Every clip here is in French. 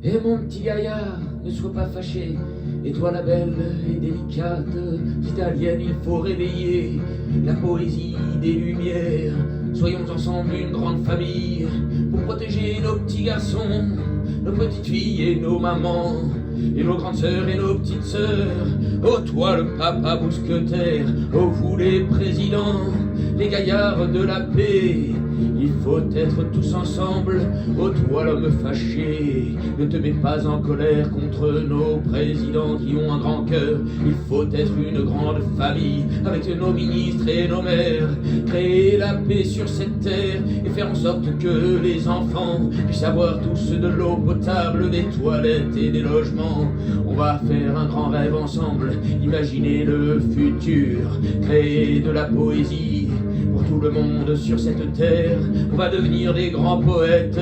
Et mon petit gaillard, ne sois pas fâché. Et toi la belle et délicate italienne, il faut réveiller la poésie des lumières. Soyons ensemble une grande famille pour protéger nos petits garçons, nos petites filles et nos mamans, et nos grandes sœurs et nos petites sœurs. Oh toi le papa mousquetaire, oh vous les présidents, les gaillards de la paix, il faut être tous ensemble. Oh toi l'homme fâché, ne te mets pas en colère contre nos présidents qui ont un grand cœur. Il faut être une grande famille avec nos ministres et nos maires, créer la paix sur cette terre et faire en sorte que les enfants puissent avoir tous de l'eau potable, des toilettes et des logements. On va faire un grand rêve ensemble, imaginer le futur, créer de la poésie pour tout le monde sur cette terre. On va devenir des grands poètes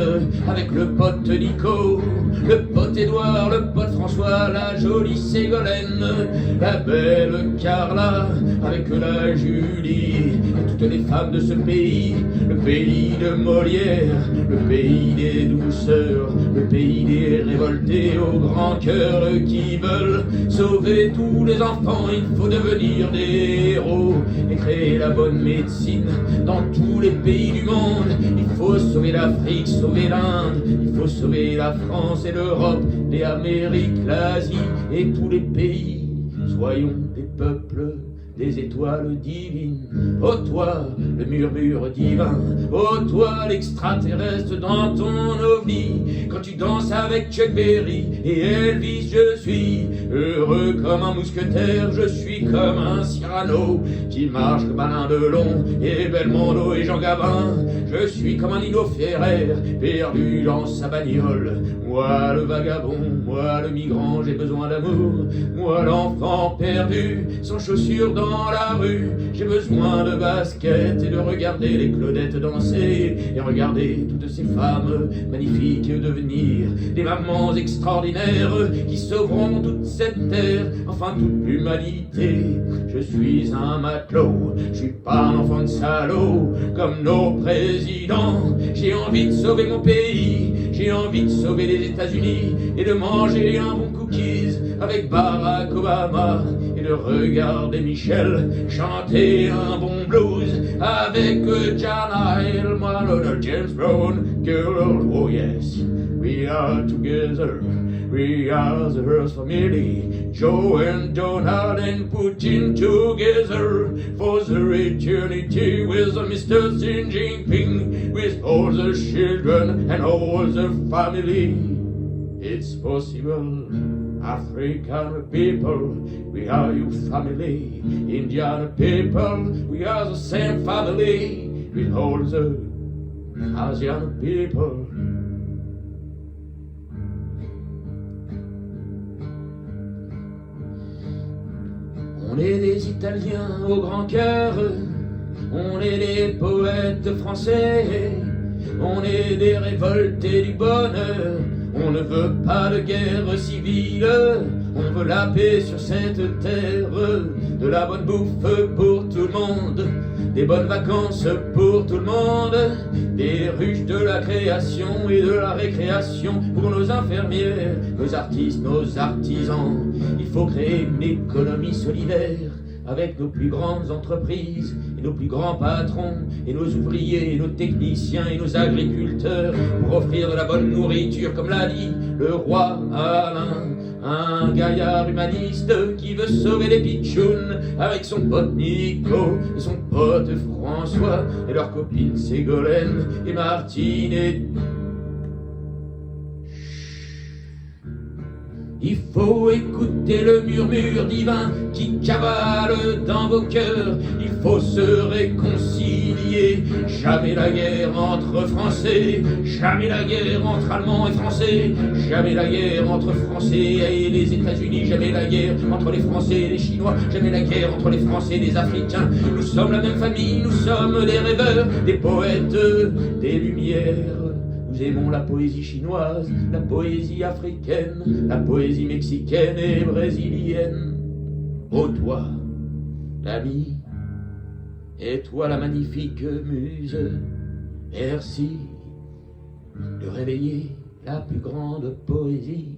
avec le pote Nico, le pote Édouard, le pote François, la jolie Ségolène, la belle Carla avec la Julie et toutes les femmes de ce pays, le pays de Molière, le pays des douceurs, le pays des révoltés au grand cœur qui veulent sauver tous les enfants. Il faut devenir des héros et créer la bonne médecine dans tous les pays du monde. Il faut sauver l'Afrique, sauver l'Inde, il faut sauver la France et l'Europe, les Amériques, l'Asie et tous les pays. Soyons des peuples, des étoiles divines. Oh toi, le murmure divin. Oh toi, l'extraterrestre dans ton ovni. Quand tu danses avec Chuck Berry et Elvis, je suis heureux comme un mousquetaire. Je suis comme un Cyrano qui marche comme Alain Delon et Belmondo et Jean Gabin. Je suis comme un Nino Ferrer perdu dans sa bagnole. Moi le vagabond, moi le migrant, j'ai besoin d'amour. Moi l'enfant perdu, sans chaussures dans la rue. J'ai besoin de basket et de regarder les Claudettes danser et regarder toutes ces femmes magnifiques devenir des mamans extraordinaires qui sauveront toute cette terre, enfin toute l'humanité. Je suis un matelot, je suis pas un enfant de salaud comme nos présidents. J'ai envie de sauver mon pays, j'ai envie de sauver les États-Unis et de manger un bon cookies avec Barack Obama et de regarder Michel chanter un bon blues avec John Hill, Marlon, James Brown, girl, oh yes, we are together, we are the Earth family, Joe and Donald and Putin together for the eternity with Mr. Xi Jinping, with all the children and all the family. It's possible, African people, we are your family. Indian people, we are the same family with all the Asian people. On est des Italiens au grand cœur, on est des poètes français, on est des révoltés du bonheur. On ne veut pas de guerre civile, on veut la paix sur cette terre, de la bonne bouffe pour tout le monde, des bonnes vacances pour tout le monde, des ruches de la création et de la récréation pour nos infirmières, nos artistes, nos artisans. Il faut créer une économie solidaire avec nos plus grandes entreprises et nos plus grands patrons et nos ouvriers et nos techniciens et nos agriculteurs pour offrir de la bonne nourriture comme l'a dit le roi Alain, un gaillard humaniste qui veut sauver les pitchouns avec son pote Nico et son pote François et leurs copines Ségolène et Martine et... Il faut écouter le murmure divin qui cavale dans vos cœurs. Il faut se réconcilier. Jamais la guerre entre Français, jamais la guerre entre Allemands et Français, jamais la guerre entre Français et les États-Unis, jamais la guerre entre les Français et les Chinois, jamais la guerre entre les Français et les Africains. Nous sommes la même famille, nous sommes des rêveurs, des poètes, des lumières. Nous aimons la poésie chinoise, la poésie africaine, la poésie mexicaine et brésilienne. Ô toi, l'ami, et toi la magnifique muse, merci de réveiller la plus grande poésie.